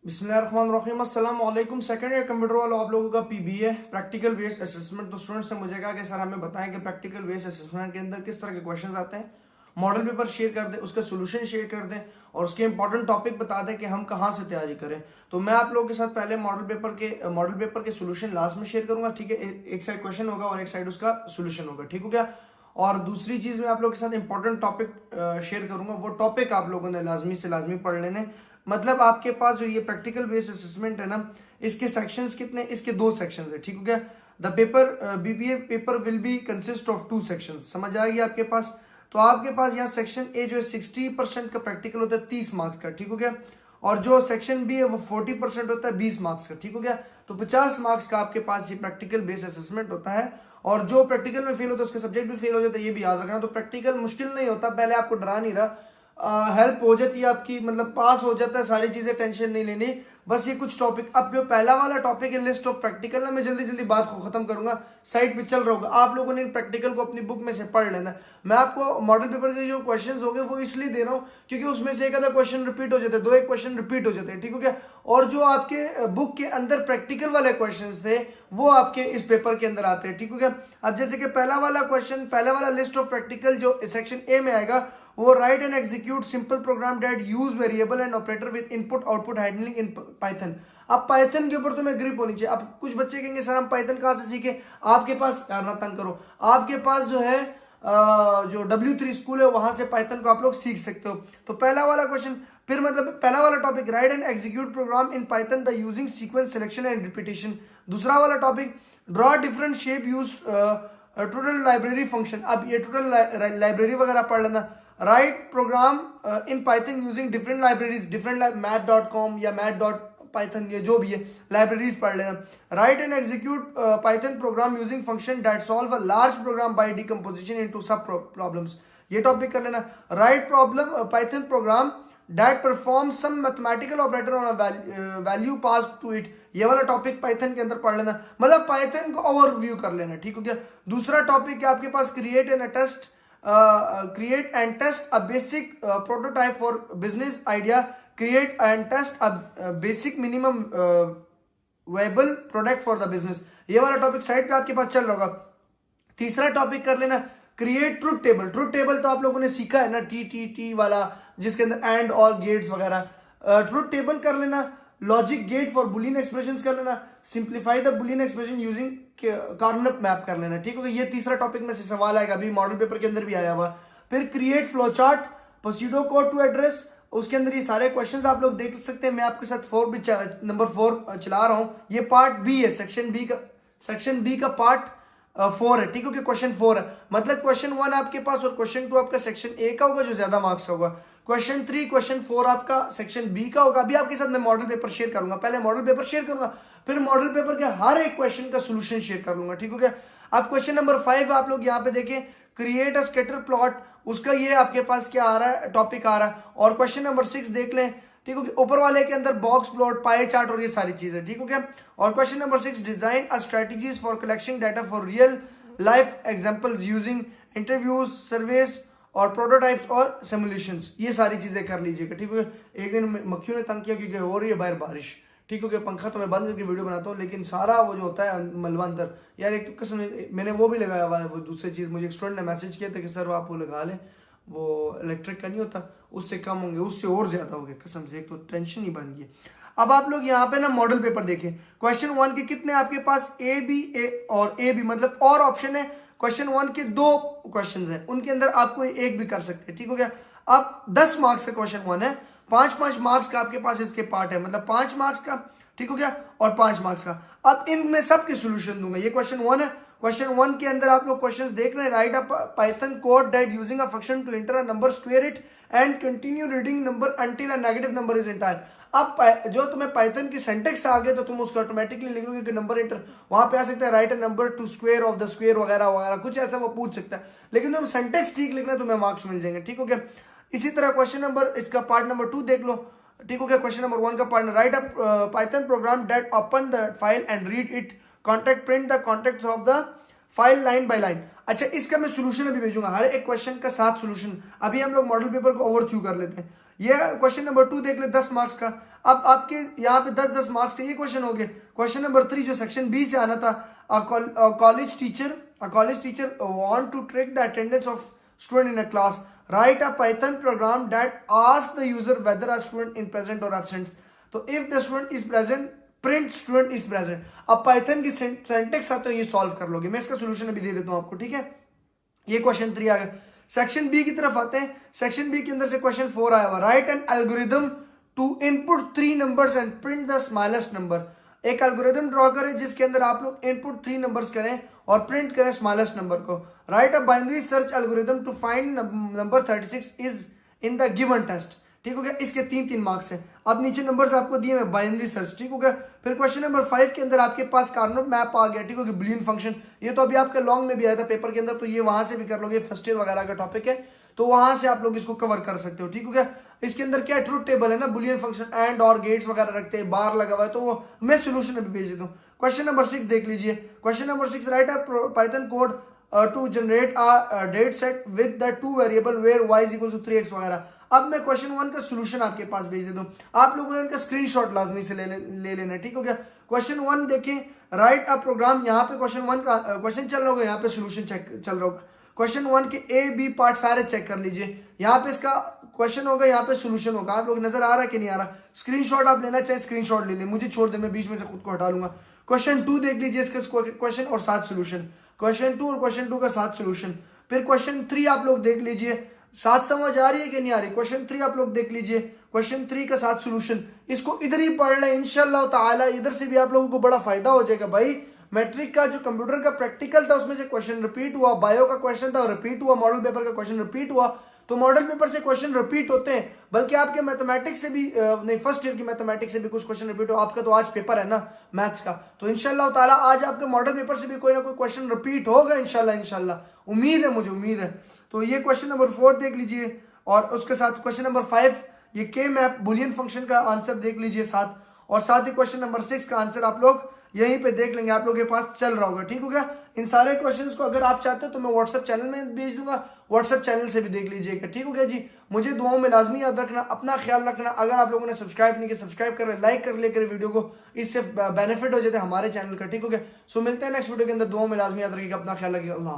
बिस्मिल्लाहिर्रहमानिर्रहीम अस्सलाम वालेकुम। सेकंड ईयर कंप्यूटर वालों, आप लोगों का पीबीए प्रैक्टिकल बेस्ड असेसमेंट। तो स्टूडेंट्स ने मुझे कहा कि सर हमें बताएं कि प्रैक्टिकल बेस्ड असेसमेंट के अंदर किस तरह के क्वेश्चंस आते हैं। मॉडल पेपर शेयर कर दें, उसका सोल्यूशन शेयर कर दें और उसके इंपॉर्टेंट टॉपिक बता दें कि हम कहाँ से तैयारी करें। तो मैं आप लोगों के साथ पहले मॉडल पेपर के सोल्यूशन लास्ट में शेयर करूंगा, ठीक है। एक साइड क्वेश्चन होगा और एक साइड उसका सोल्यूशन होगा, ठीक हो गया। और दूसरी चीज मैं आप लोगों के साथ इंपॉर्टेंट टॉपिक शेयर करूंगा। वो टॉपिक आप लोगों ने लाजमी से लाजमी पढ़ लेने। मतलब आपके पास जो ये प्रैक्टिकल बेस्ड असेसमेंट है ना, इसके सेक्शंस कितने, इसके 2 सेक्शंस है, ठीक हो गया। The paper BBA paper will be consist of 2 sections. समझ आ गया आपके पास। तो आपके पास यहाँ सेक्शन ए जो है 60% का प्रैक्टिकल होता है 30 मार्क्स का, ठीक हो गया। और जो सेक्शन बी है वो 40% होता है 20 मार्क्स का, ठीक हो गया। तो 50 मार्क्स का आपके पास ये प्रैक्टिकल बेस्ड असेसमेंट होता है। और जो प्रैक्टिकल में फेल होता है उसके सब्जेक्ट भी फेल हो जाता है, ये भी याद रखना। तो प्रैक्टिकल मुश्किल नहीं होता, पहले आपको डरा नहीं रहा, हेल्प हो जाती है आपकी, मतलब पास हो जाता है, सारी चीजें टेंशन नहीं लेनी। बस ये कुछ टॉपिक, अब जो पहला वाला टॉपिक है लिस्ट ऑफ प्रैक्टिकल ना, मैं जल्दी जल्दी बात को खत्म करूंगा, साइड पे चल रहा होगा। आप लोगों ने प्रैक्टिकल को अपनी बुक में से पढ़ लेना। मैं आपको मॉडल पेपर के जो क्वेश्चंस हो गए वो इसलिए दे रहा हूँ क्योंकि उसमें से एक आधा क्वेश्चन रिपीट हो जाते हैं, 2-1 क्वेश्चन रिपीट हो जाते हैं, ठीक हो गया। और जो आपके बुक के अंदर प्रैक्टिकल वाले क्वेश्चन थे वो आपके इस पेपर के अंदर आते हैं, ठीक हो गया। अब जैसे कि पहला वाला क्वेश्चन, पहला वाला लिस्ट ऑफ प्रैक्टिकल जो सेक्शन ए में आएगा, वो write and execute simple program that use variable and operator with input output handling in Python. अब पाइथन के ऊपर तुम्हें ग्रिप होनी चाहिए। अब कुछ बच्चे कहेंगे सर हम पाइथन कहां से सीखे। आपके पास, यार ना तंग करो, आपके पास जो है जो W3 स्कूल है वहां से पाइथन को आप लोग सीख सकते हो। तो पहला वाला क्वेश्चन, फिर मतलब पहला वाला topic write and execute program in Python the using sequence selection and repetition. दूसरा वाला topic draw different shape use turtle library function. अब ये टोटल लाइब्रेरी वगैरह पढ़ लेना। Write program in Python using different libraries, different मैथ.com या मैथ.python, ये जो भी है लाइब्रेरीज पढ़ लेना। Write and execute Python program using function that solve a large program by decomposition into sub problems, ये टॉपिक कर लेना। Write problem Python program that perform some mathematical operator on a value pass to it, ये वाला topic Python के अंदर पढ़ लेना। मतलब पाइथन को ओवरव्यू कर लेना, ठीक हो गया। दूसरा टॉपिक है आपके पास create and test a basic prototype for business idea, create and test a basic minimum viable product for the business, ये वाला टॉपिक साइड पे आपके पास चल रहा होगा। तीसरा टॉपिक कर लेना create truth table. Truth table तो आप लोगों ने सीखा है ना, टी वाला, जिसके अंदर एंड और गेट्स वगैरह। ट्रुथ टेबल कर लेना। Logic gate for Boolean expressions कर लेना। Simplify the Boolean expression using Karnaugh map कर लेना, ठीक है। ये तीसरा टॉपिक में से सवाल आएगा, अभी मॉडल पेपर के अंदर भी आया हुआ। फिर create flow chart, pseudo code to address, उसके अंदर ये सारे क्वेश्चंस आप लोग देख सकते हैं। मैं आपके साथ नंबर 4 चला रहा हूं। ये पार्ट बी है, सेक्शन बी का पार्ट 4 है, ठीक है। क्वेश्चन 4 है, मतलब क्वेश्चन 1 आपके पास और क्वेश्चन 2 आपका सेक्शन ए का होगा जो ज्यादा मार्क्स होगा। क्वेश्चन 3 क्वेश्चन 4 आपका सेक्शन बी का होगा। अभी आपके साथ मैं मॉडल पेपर शेयर करूंगा, पहले मॉडल पेपर शेयर करूंगा, फिर मॉडल पेपर के हर एक क्वेश्चन का सोल्यूशन शेयर कर लूंगा, ठीक हो गया। अब क्वेश्चन नंबर 5 आप लोग यहाँ पे देखें, क्रिएट अ स्कैटर प्लॉट, उसका ये आपके पास क्या आ रहा है, टॉपिक आ रहा है। और क्वेश्चन नंबर 6 देख लें, ठीक हो गया। ऊपर वाले के अंदर बॉक्स प्लॉट, पाई चार्ट और ये सारी चीजें, ठीक हो गया। और question number 6 design a strategies for collection data for real life examples using interviews, surveys और प्रोटोटाइप्स और सिमुलेशंस, ये सारी चीजें कर लीजिएगा, ठीक है। एक दिन मक्खियों ने तंग किया क्योंकि हो रही है बाहर बारिश, ठीक हो गया। पंखा तो मैं बंद करके वीडियो बनाता हूँ, लेकिन सारा वो जो होता है मलबा अंदर, यार एक किस्म मैंने वो भी लगाया हुआ है। वो दूसरी चीज, मुझे एक स्टूडेंट ने मैसेज किया था कि सर आप वो लगा लें, वो इलेक्ट्रिक का नहीं होता, उससे कम होंगे, उससे और ज्यादा हो गया कसम से, एक तो टेंशन ही बन गई। अब आप लोग यहाँ पे ना मॉडल पेपर देखें, क्वेश्चन 1 के कितने आपके पास ए बी मतलब और ऑप्शन है। क्वेश्चन 1 के 2 क्वेश्चन हैं, उनके अंदर आपको एक भी कर सकते हैं, ठीक हो गया। अब 10 मार्क्स का क्वेश्चन 1 है, 5-5 मार्क्स का आपके पास इसके पार्ट है, मतलब 5 मार्क्स का, ठीक हो गया, और 5 मार्क्स का। अब इनमें सबके सोल्यूशन दूंगा। ये क्वेश्चन 1 है, क्वेश्चन 1 के अंदर आप लोग क्वेश्चंस देख रहे हैं। Write a Python code that using a function to enter a number, square it and continue reading number until a negative number is entire. अब जो तुम्हें पाइथन की सिंटेक्स आ गए तो तुम उसको ऑटोमेटिकली लिखोगे कि नंबर एंटर, वहां पे आ सकता है right a number two square of the square वगैरह वगैरह, कुछ ऐसा वो पूछ सकता है, लेकिन तुम सिंटेक्स ठीक लिखना तुम्हें मार्क्स मिल जाएंगे, ठीक हो गया। इसी तरह क्वेश्चन नंबर, इसका पार्ट नंबर 2 देख लो, ठीक हो गया। क्वेश्चन नंबर 1 का part, right a Python program that open the file and read it, contact print the contact of the file line by line. अच्छा, इसका मैं सोल्यूशन अभी भेजूंगा, हर एक क्वेश्चन का 7 सोल्यूशन। अभी हम लोग मॉडल पेपर को ओवरव्यू कर लेते हैं। ये क्वेश्चन नंबर 2 देख ले, 10 मार्क्स का। अब आपके यहाँ पे 10-10 मार्क्स के ये क्वेश्चन हो गए। क्वेश्चन नंबर 3 जो सेक्शन बी से आना था, college teacher want to track the attendance of student in a class, write a Python program that ask the user whether a student in present और absent. तो if the student is present print student is present. अब Python की syntax आते हो ये solve कर लोगे, मैं इसका सोल्यूशन अभी दे देता हूं आपको, ठीक है। ये क्वेश्चन 3 आ गया। सेक्शन बी की तरफ आते हैं। सेक्शन बी के अंदर से क्वेश्चन 4 आया हुआ, write an algorithm to input 3 numbers and print the smallest number. एक एल्गोरिदम ड्रॉ करें जिसके अंदर आप लोग इनपुट 3 नंबर्स करें और प्रिंट करें स्मॉलेस्ट नंबर को। Write a binary search algorithm to find number 36 is in the given test. ठीक हो गया, इसके 3-3 मार्क्स हैं। अब नीचे नंबर्स आपको दिए हैं बाइनरी सर्च, ठीक हो गया। फिर क्वेश्चन नंबर 5 के अंदर आपके पास कार्नोट मैप आ गया, ठीक हो गया, बुलियन फंक्शन। ये तो अभी आपके लॉन्ग में भी आया था पेपर के अंदर, तो ये वहां से भी कर लोगे, फर्स्ट ईयर वगैरह का टॉपिक है, तो वहां से आप लोग इसको कवर कर सकते हो, ठीक हो गया। इसके अंदर क्या ट्रूथ टेबल है ना, बुलियन फंक्शन एंड और गेट्स वगैरह रखते हैं, बार लगा हुआ है, तो वो मैं सोल्यूशन अभी भेज देता हूँ। क्वेश्चन नंबर 6 देख लीजिए। Question number 6, write a Python code to generate a data set with the 2 variable where y is equal to 3x वगैरह। अब मैं क्वेश्चन 1 का सोल्यूशन आपके पास भेज देता हूं, आप लोगों ने इनका स्क्रीनशॉट लाजमी से ले लेना, ठीक हो गया। क्वेश्चन 1 देखें, राइट अ प्रोग्राम, यहाँ पे क्वेश्चन 1 का क्वेश्चन चल रहा होगा, यहाँ पे सोल्यूशन चेक चल रहा होगा। क्वेश्चन 1 के ए बी पार्ट सारे चेक कर लीजिए, यहाँ पे इसका क्वेश्चन होगा, यहाँ पे सोल्यूशन होगा। आप लोग नजर आ रहा है कि नहीं आ रहा? स्क्रीनशॉट आप लेना चाहे स्क्रीनशॉट ले ले, मुझे छोड़ दे, मैं बीच में से खुद को हटा लूंगा। क्वेश्चन 2 देख लीजिए, इसका क्वेश्चन और 7 सोल्यूशन, क्वेश्चन 2 और क्वेश्चन 2 का 7 सोल्यूशन। फिर क्वेश्चन 3 आप लोग देख लीजिए, 7 समझ आ रही है कि नहीं आ रही? क्वेश्चन 3 आप लोग देख लीजिए, क्वेश्चन 3 का 7 सोल्यूशन। इसको इधर ही पढ़ लें इंशाल्लाह ताला, इधर से भी आप लोगों को बड़ा फायदा हो जाएगा भाई। मैट्रिक का जो कंप्यूटर का प्रैक्टिकल था उसमें से क्वेश्चन रिपीट हुआ, बायो का क्वेश्चन था रिपीट हुआ, मॉडल पेपर का क्वेश्चन रिपीट हुआ, तो मॉडल पेपर से क्वेश्चन रिपीट होते हैं, बल्कि आपके मैथमेटिक्स से भी नहीं, फर्स्ट ईयर की मैथमेटिक्स से भी कुछ क्वेश्चन रिपीट हो। आपका तो आज पेपर है ना मैथ्स का, तो इंशाल्लाह ताला आज आपके मॉडल पेपर से भी कोई ना कोई क्वेश्चन रिपीट होगा इंशाल्लाह, उम्मीद है, मुझे उम्मीद है। तो ये क्वेश्चन नंबर 4 देख लीजिए, और उसके साथ क्वेश्चन नंबर 5 ये के मैप बुलियन फंक्शन का आंसर देख लीजिए साथ, और साथ ही क्वेश्चन नंबर 6 का आंसर आप लोग यहीं पे देख लेंगे, आप लोगों के पास चल रहा होगा, ठीक हो गया। इन सारे क्वेश्चंस को अगर आप चाहते हो तो मैं व्हाट्सएप चैनल में भेज दूंगा, व्हाट्सएप चैनल से भी देख लीजिएगा, ठीक हो गया जी। मुझे दुआओं में लाजमी याद रखना, अपना ख्याल रखना। अगर आप लोगों ने सब्सक्राइब नहीं किया, सब्सक्राइब कर ले, लाइक कर ले वीडियो को, इससे बेनिफिट हो जाता है हमारे चैनल का, ठीक हो गया। सो मिलते हैं नेक्स्ट वीडियो के अंदर, दुआओं में लाजमी याद रखिएगा, अपना ख्याल रखिएगा। अल्लाह।